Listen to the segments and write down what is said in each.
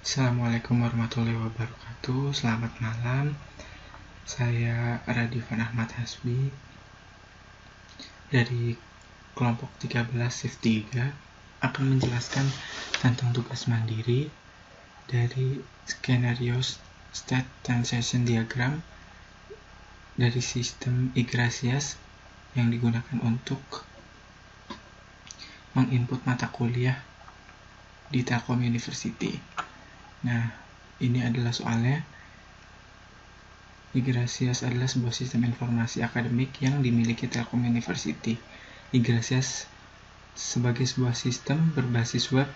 Assalamualaikum warahmatullahi wabarakatuh. Selamat malam. Saya Radifan Ahmad Hasbi dari kelompok 13 shift 3 akan menjelaskan tentang tugas mandiri dari skenario state transition diagram dari sistem Yggdrasil yang digunakan untuk menginput mata kuliah di Telkom University. Nah, ini adalah soalnya. Yggdrasil adalah sebuah sistem informasi akademik yang dimiliki Telkom University. Yggdrasil sebagai sebuah sistem berbasis web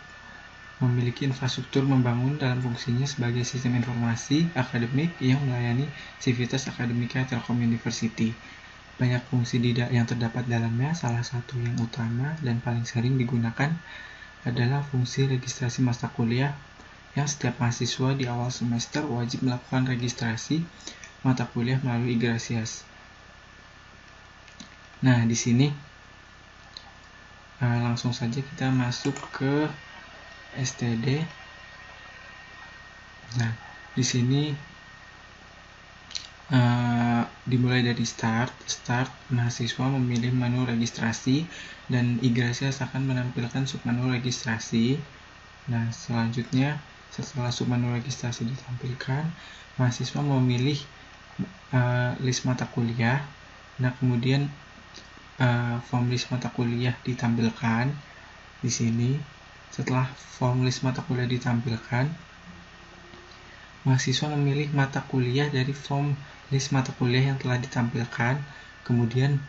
memiliki infrastruktur membangun dalam fungsinya sebagai sistem informasi akademik yang melayani sivitas akademika Telkom University. Banyak fungsi yang terdapat dalamnya. Salah satu yang utama dan paling sering digunakan adalah fungsi registrasi mata kuliah, yang setiap mahasiswa di awal semester wajib melakukan registrasi mata kuliah melalui Yggdrasil. Nah, di sini langsung saja kita masuk ke STD. Nah, di sini dimulai dari start. Mahasiswa memilih menu registrasi dan Yggdrasil akan menampilkan submenu registrasi. Nah, selanjutnya setelah submenu registrasi ditampilkan, mahasiswa memilih list mata kuliah. Nah, kemudian form list mata kuliah ditampilkan di sini. Setelah form list mata kuliah ditampilkan, mahasiswa memilih mata kuliah dari form list mata kuliah yang telah ditampilkan. Kemudian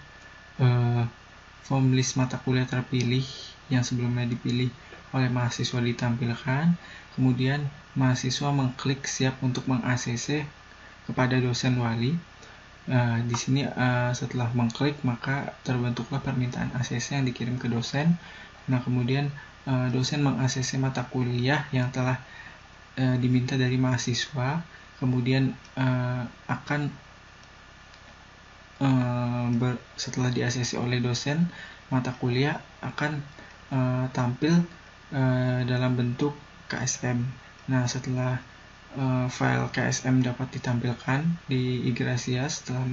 form list mata kuliah terpilih yang sebelumnya dipilih oleh mahasiswa ditampilkan. Kemudian mahasiswa mengklik siap untuk meng-ACC kepada dosen wali. Di sini setelah mengklik maka terbentuklah permintaan ACC yang dikirim ke dosen. Nah, kemudian dosen meng-ACC mata kuliah yang telah diminta dari mahasiswa. Kemudian akan setelah di-ACC oleh dosen, mata kuliah akan tampil dalam bentuk KSM. Nah, setelah file KSM dapat ditampilkan di Yggdrasil setelah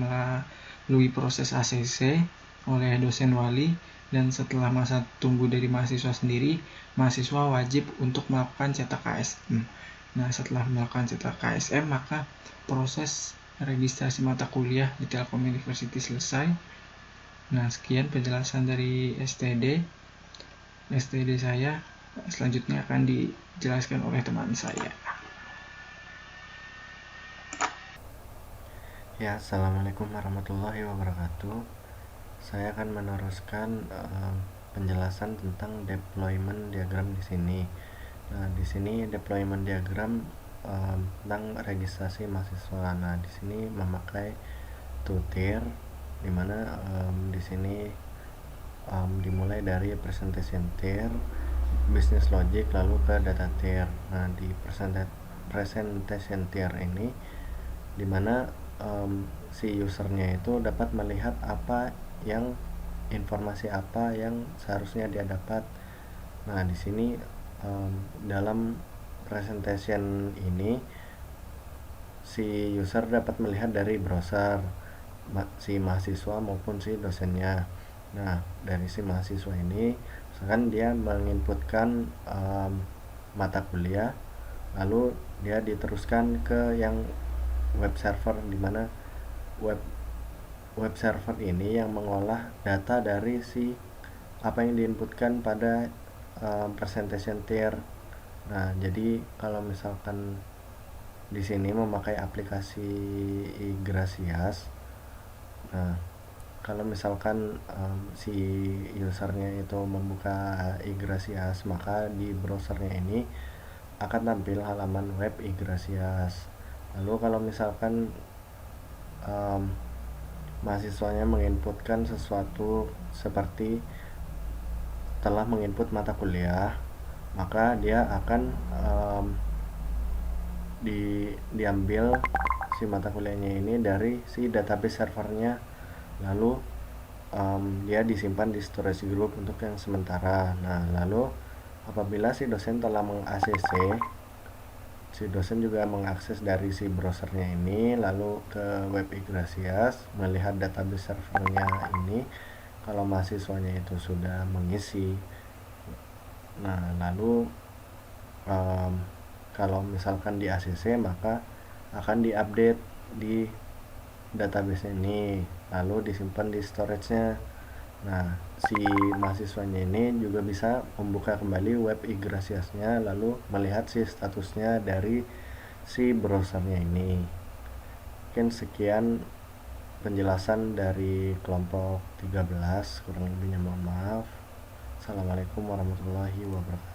melalui proses ACC oleh dosen wali dan setelah masa tunggu dari mahasiswa sendiri, mahasiswa wajib untuk melakukan cetak KSM. Nah, setelah melakukan cetak KSM, maka proses registrasi mata kuliah di Telkom University selesai. Nah, sekian penjelasan dari STD saya. Selanjutnya akan dijelaskan oleh teman saya. Ya, assalamualaikum warahmatullahi wabarakatuh. Saya akan meneruskan penjelasan tentang deployment diagram di sini. Nah, di sini deployment diagram tentang registrasi mahasiswa. Nah, di sini memakai two tier, di mana di sini dimulai dari presentation tier, business logic, lalu ke data tier. Nah, di presentation tier ini dimana si usernya itu dapat melihat informasi apa yang seharusnya dia dapat. Nah, di sini dalam presentation ini si user dapat melihat dari browser si mahasiswa maupun si dosennya. Nah, dari si mahasiswa ini misalkan dia menginputkan mata kuliah, lalu dia diteruskan ke yang web server, di mana web server ini yang mengolah data dari si apa yang diinputkan pada presentation tier. Nah, jadi kalau misalkan di sini memakai aplikasi Yggdrasil, nah kalau misalkan si usernya itu membuka Yggdrasil, maka di browsernya ini akan tampil halaman web Yggdrasil. Lalu kalau misalkan mahasiswanya menginputkan sesuatu seperti telah menginput mata kuliah, maka dia akan diambil si mata kuliahnya ini dari si database servernya, lalu dia disimpan di storage group untuk yang sementara. Nah, lalu apabila si dosen telah meng-ACC si dosen juga mengakses dari si browsernya ini lalu ke web Yggdrasil, melihat database servernya ini kalau mahasiswanya itu sudah mengisi. Nah, lalu kalau misalkan di ACC maka akan diupdate di database ini lalu disimpan di storage-nya. Nah, si mahasiswanya ini juga bisa membuka kembali web Yggdrasil-nya lalu melihat si statusnya dari si browsernya ini. Mungkin sekian penjelasan dari kelompok 13, kurang lebihnya mohon maaf. Assalamualaikum warahmatullahi wabarakatuh.